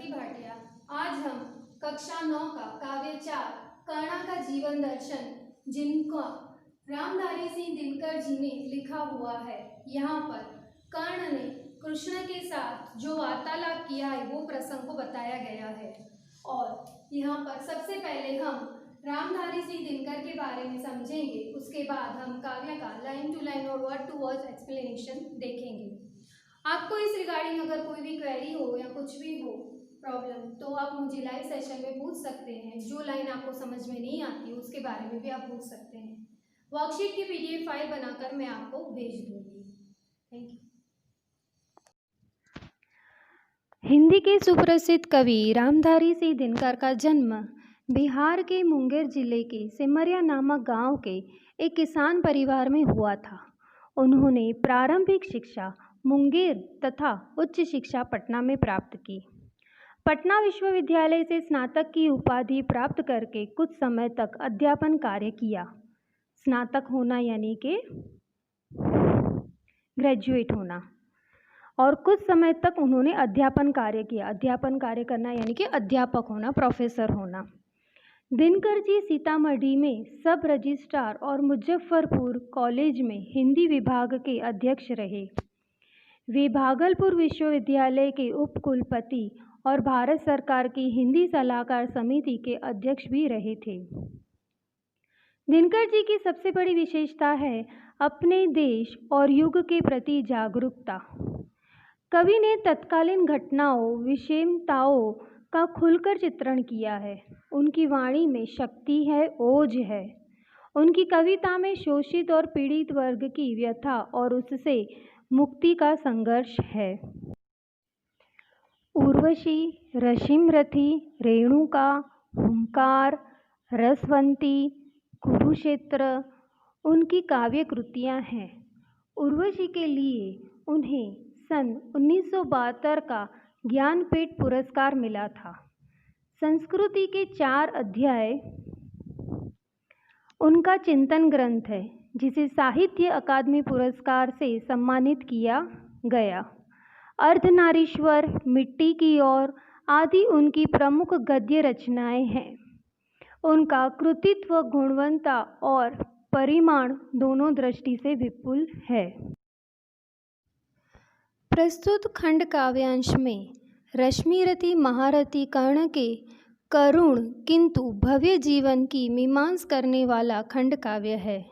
सरस्वती भाटिया। आज हम कक्षा 9 का काव्य 4 कर्ण का जीवन दर्शन, जिनका रामधारी सिंह दिनकर जी ने लिखा हुआ है, यहाँ पर कर्ण ने कृष्ण के साथ जो वार्तालाप किया है वो प्रसंग को बताया गया है। और यहाँ पर सबसे पहले हम रामधारी सिंह दिनकर के बारे में समझेंगे, उसके बाद हम काव्य का लाइन टू लाइन और वर्ड टू वर्ड एक्सप्लेनेशन देखेंगे। आपको इस रिगार्डिंग अगर कोई भी क्वेरी हो या कुछ भी हो प्रॉब्लम, तो आप मुझे लाइव सेशन में पूछ सकते हैं। जो लाइन आपको समझ में नहीं आती उसके बारे में भी आप पूछ सकते हैं। वर्कशीट की पीडीएफ फाइल बनाकर मैं आपको भेज दूंगी। Thank you. हिंदी के सुप्रसिद्ध कवि रामधारी सिंह दिनकर का जन्म बिहार के मुंगेर जिले के सिमरिया नामक गांव के एक किसान परिवार में हुआ था। उन्होंने प्रारंभिक शिक्षा मुंगेर तथा उच्च शिक्षा पटना में प्राप्त की। पटना विश्वविद्यालय से स्नातक की उपाधि प्राप्त करके कुछ समय तक अध्यापन कार्य किया। स्नातक होना यानी कि ग्रेजुएट होना, और कुछ समय तक उन्होंने अध्यापन कार्य किया। अध्यापन कार्य करना यानी कि अध्यापक होना, प्रोफेसर होना। दिनकर जी सीतामढ़ी में सब रजिस्ट्रार और मुजफ्फरपुर कॉलेज में हिंदी विभाग के अध्यक्ष रहे। वे भागलपुर विश्वविद्यालय के उपकुलपति और भारत सरकार की हिंदी सलाहकार समिति के अध्यक्ष भी रहे थे। दिनकर जी की सबसे बड़ी विशेषता है अपने देश और युग के प्रति जागरूकता। कवि ने तत्कालीन घटनाओं, विषमताओं का खुलकर चित्रण किया है। उनकी वाणी में शक्ति है, ओज है। उनकी कविता में शोषित और पीड़ित वर्ग की व्यथा और उससे मुक्ति का संघर्ष है। उर्वशी, रशिमरथी, रेणुका, हुंकार, रसवंती, कुरुक्षेत्र उनकी काव्य कृतियाँ हैं। उर्वशी के लिए उन्हें सन 1972 का ज्ञानपीठ पुरस्कार मिला था। संस्कृति के 4 अध्याय उनका चिंतन ग्रंथ है, जिसे साहित्य अकादमी पुरस्कार से सम्मानित किया गया। अर्धनारीश्वर, मिट्टी की ओर आदि उनकी प्रमुख गद्य रचनाएं हैं। उनका कृतित्व गुणवत्ता और परिमाण दोनों दृष्टि से विपुल है। प्रस्तुत खंड काव्यांश में रश्मिरथी महारथी कर्ण के करुण किंतु भव्य जीवन की मीमांसा करने वाला खंड काव्य है।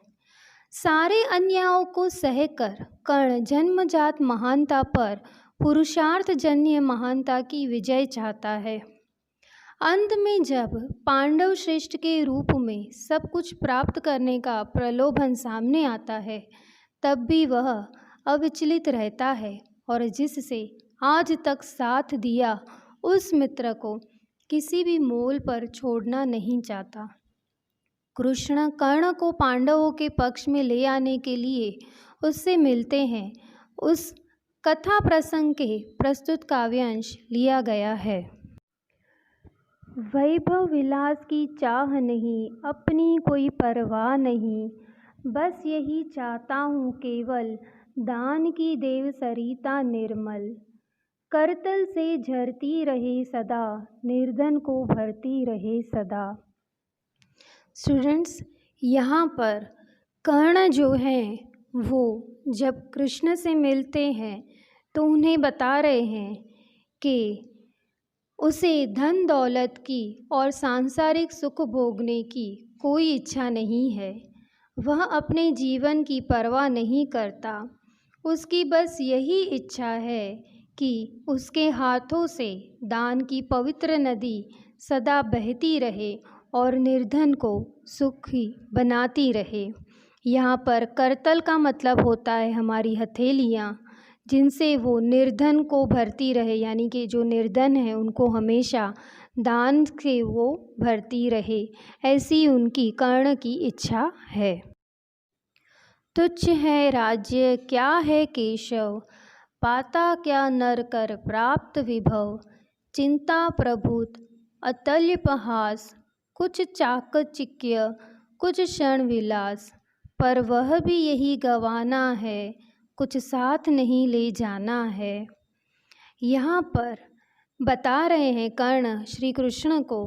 सारे अन्यायों को सहकर कर्ण जन्मजात महानता पर पुरुषार्थजन्य महानता की विजय चाहता है। अंत में जब पांडव श्रेष्ठ के रूप में सब कुछ प्राप्त करने का प्रलोभन सामने आता है, तब भी वह अविचलित रहता है और जिससे आज तक साथ दिया उस मित्र को किसी भी मोल पर छोड़ना नहीं चाहता। कृष्ण कर्ण को पांडवों के पक्ष में ले आने के लिए उससे मिलते हैं। उस कथा प्रसंग के प्रस्तुत काव्यांश लिया गया है। वैभव विलास की चाह नहीं, अपनी कोई परवाह नहीं, बस यही चाहता हूँ केवल दान की देव सरिता निर्मल, करतल से झरती रहे सदा, निर्धन को भरती रहे सदा। स्टूडेंट्स, यहाँ पर कर्ण जो हैं वो जब कृष्ण से मिलते हैं तो उन्हें बता रहे हैं कि उसे धन दौलत की और सांसारिक सुख भोगने की कोई इच्छा नहीं है। वह अपने जीवन की परवाह नहीं करता। उसकी बस यही इच्छा है कि उसके हाथों से दान की पवित्र नदी सदा बहती रहे और निर्धन को सुखी बनाती रहे। यहाँ पर करतल का मतलब होता है हमारी हथेलियाँ, जिनसे वो निर्धन को भरती रहे, यानी कि जो निर्धन है उनको हमेशा दान से वो भरती रहे, ऐसी उनकी कर्ण की इच्छा है। तुच्छ है राज्य क्या है केशव, पाता क्या नर कर प्राप्त विभव, चिंता प्रभुत अतल्यपहास, कुछ चाकचिक्य कुछ क्षण विलास, पर वह भी यही गंवाना है, कुछ साथ नहीं ले जाना है। यहाँ पर बता रहे हैं कर्ण श्री कृष्ण को,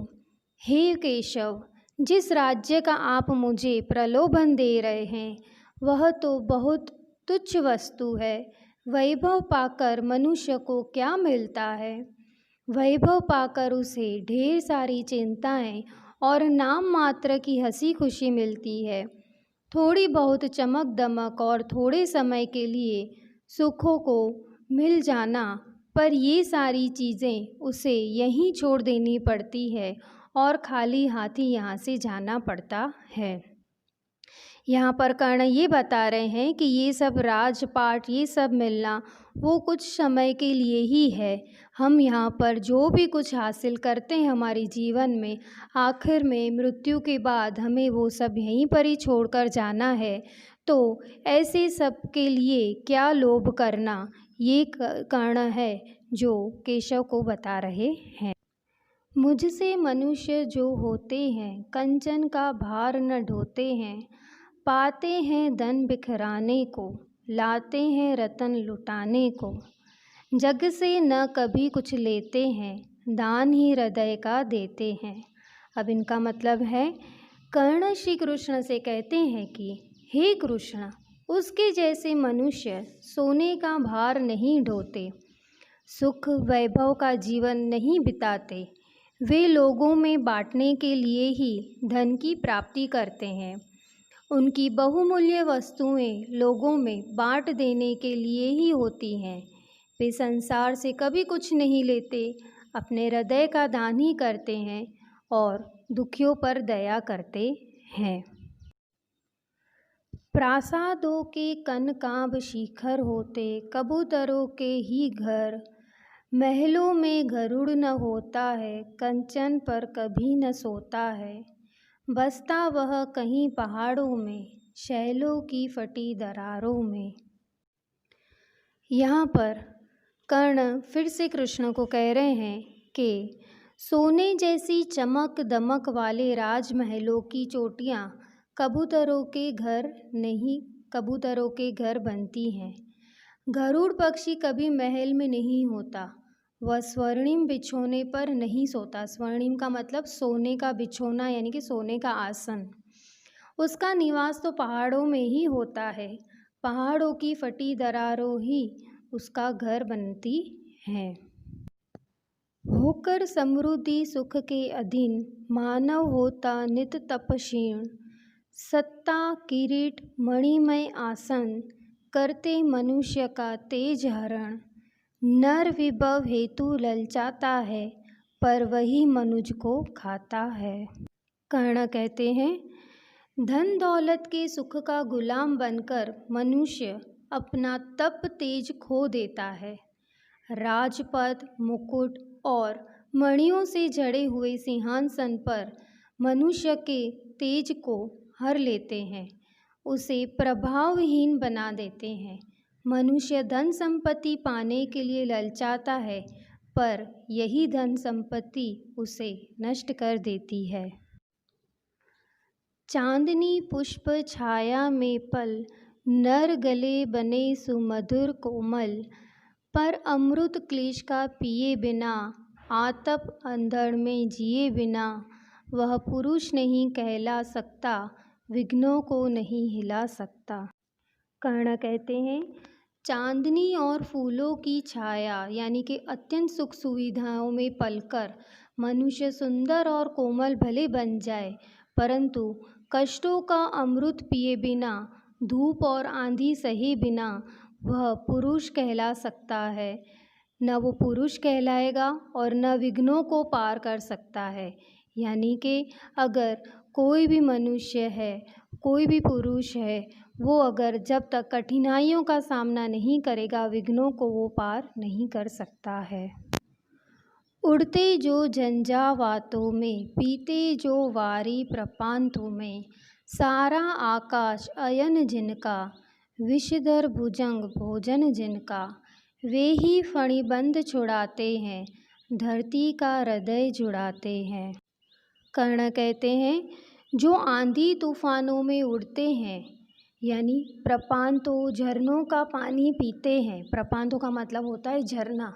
हे केशव, जिस राज्य का आप मुझे प्रलोभन दे रहे हैं वह तो बहुत तुच्छ वस्तु है। वैभव पाकर मनुष्य को क्या मिलता है? वैभव पाकर उसे ढेर सारी चिंताएं और नाम मात्र की हंसी खुशी मिलती है। थोड़ी बहुत चमक दमक और थोड़े समय के लिए सुखों को मिल जाना, पर ये सारी चीज़ें उसे यहीं छोड़ देनी पड़ती है और खाली हाथ ही यहाँ से जाना पड़ता है। यहाँ पर कर्ण ये बता रहे हैं कि ये सब राजपाट, ये सब मिलना वो कुछ समय के लिए ही है। हम यहाँ पर जो भी कुछ हासिल करते हैं हमारे जीवन में, आखिर में मृत्यु के बाद हमें वो सब यहीं पर ही छोड़कर जाना है। तो ऐसे सब के लिए क्या लोभ करना, ये कर्ण है जो केशव को बता रहे हैं। मुझसे मनुष्य जो होते हैं कंचन का भार न ढोते हैं। पाते हैं धन बिखराने को, लाते हैं रतन लुटाने को। जग से न कभी कुछ लेते हैं, दान ही हृदय का देते हैं। अब इनका मतलब है, कर्ण श्री कृष्ण से कहते हैं कि हे कृष्ण, उसके जैसे मनुष्य सोने का भार नहीं ढोते, सुख वैभव का जीवन नहीं बिताते। वे लोगों में बांटने के लिए ही धन की प्राप्ति करते हैं। उनकी बहुमूल्य वस्तुएं लोगों में बांट देने के लिए ही होती हैं। वे संसार से कभी कुछ नहीं लेते, अपने हृदय का दान ही करते हैं और दुखियों पर दया करते हैं। प्रासादों के कनकाभ शिखर होते, कबूतरों के ही घर। महलों में गरुड़ न होता है, कंचन पर कभी न सोता है। बसता वह कहीं पहाड़ों में, शैलों की फटी दरारों में। यहाँ पर कर्ण फिर से कृष्ण को कह रहे हैं कि सोने जैसी चमक दमक वाले राजमहलों की चोटियाँ कबूतरों के घर नहीं, कबूतरों के घर बनती हैं। गरुड़ पक्षी कभी महल में नहीं होता, वह स्वर्णिम बिछोने पर नहीं सोता। स्वर्णिम का मतलब सोने का बिछोना, यानी कि सोने का आसन। उसका निवास तो पहाड़ों में ही होता है। पहाड़ों की फटी दरारों ही उसका घर बनती हैं। होकर समृद्धि सुख के अधीन, मानव होता नित तपक्षीण। सत्ता किरीट मणिमय आसन, करते मनुष्य का तेज हरण। नर विभव हेतु ललचाता है, पर वही मनुज को खाता है। कर्ण कहते हैं, धन दौलत के सुख का गुलाम बनकर मनुष्य अपना तप तेज खो देता है। राजपद, मुकुट और मणियों से जड़े हुए सिंहासन पर मनुष्य के तेज को हर लेते हैं, उसे प्रभावहीन बना देते हैं। मनुष्य धन संपत्ति पाने के लिए ललचाता है, पर यही धन संपत्ति उसे नष्ट कर देती है। चांदनी पुष्प छाया में पल, नर गले बने सुमधुर कोमल। पर अमृत क्लेश का पिए बिना, आतप अंधड़ में जिए बिना। वह पुरुष नहीं कहला सकता, विघ्नों को नहीं हिला सकता। कर्ण कहते हैं, चांदनी और फूलों की छाया यानी कि अत्यंत सुख सुविधाओं में पलकर मनुष्य सुंदर और कोमल भले बन जाए, परंतु कष्टों का अमृत पिए बिना, धूप और आंधी सहे बिना वह पुरुष कहला सकता है। न वो पुरुष कहलाएगा और न विघ्नों को पार कर सकता है। यानी कि अगर कोई भी मनुष्य है, कोई भी पुरुष है, वो अगर जब तक कठिनाइयों का सामना नहीं करेगा, विघ्नों को वो पार नहीं कर सकता है। उड़ते जो झंझावातों में, पीते जो वारी प्रपांतों में। सारा आकाश अयन जिनका, विषधर भुजंग भोजन जिनका। वे ही फणिबंध छुड़ाते हैं, धरती का हृदय जुड़ाते हैं। कर्ण कहते हैं, जो आंधी तूफानों में उड़ते हैं, यानी प्रपांतों झरनों का पानी पीते हैं। प्रपांतों का मतलब होता है झरना।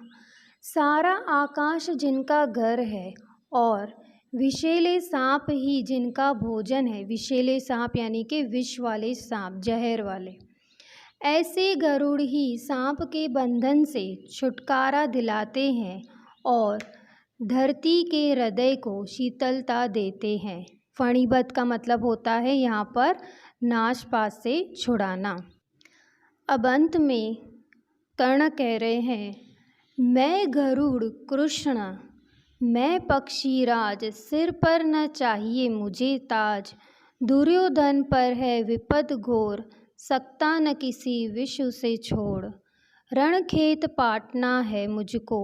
सारा आकाश जिनका घर है और विषैले सांप ही जिनका भोजन है। विषैले सांप यानी कि विष वाले सांप, जहर वाले। ऐसे गरुड़ ही सांप के बंधन से छुटकारा दिलाते हैं और धरती के हृदय को शीतलता देते हैं। फणीबद्ध का मतलब होता है यहाँ पर नाशपाश से छुड़ाना। अब अंत में कर्ण कह रहे हैं, मैं गरुड़ कृष्ण, मैं पक्षीराज, सिर पर न चाहिए मुझे ताज। दुर्योधन पर है विपद घोर, सकता न किसी विषु से छोड़। रणखेत पाटना है मुझको,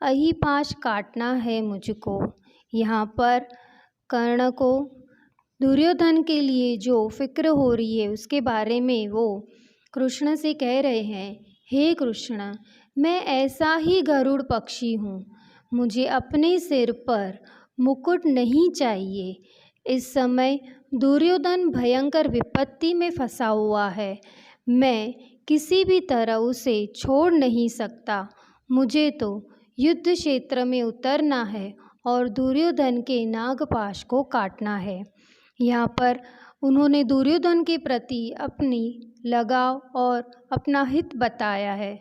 अहिपाश काटना है मुझको। यहाँ पर कर्ण को दुर्योधन के लिए जो फिक्र हो रही है उसके बारे में वो कृष्ण से कह रहे हैं, हे कृष्ण, मैं ऐसा ही गरुड़ पक्षी हूँ, मुझे अपने सिर पर मुकुट नहीं चाहिए। इस समय दुर्योधन भयंकर विपत्ति में फंसा हुआ है, मैं किसी भी तरह उसे छोड़ नहीं सकता। मुझे तो युद्ध क्षेत्र में उतरना है और दुर्योधन के नागपाश को काटना है। यहाँ पर उन्होंने दुर्योधन के प्रति अपनी लगाव और अपना हित बताया है।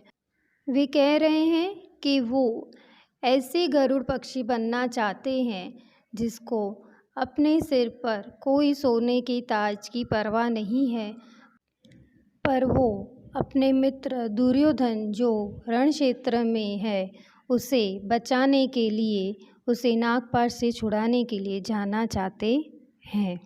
वे कह रहे हैं कि वो ऐसे गरुड़ पक्षी बनना चाहते हैं जिसको अपने सिर पर कोई सोने की ताज की परवाह नहीं है, पर वो अपने मित्र दुर्योधन जो रण क्षेत्र में है उसे बचाने के लिए, उसे नागपाश से छुड़ाने के लिए जाना चाहते हैं।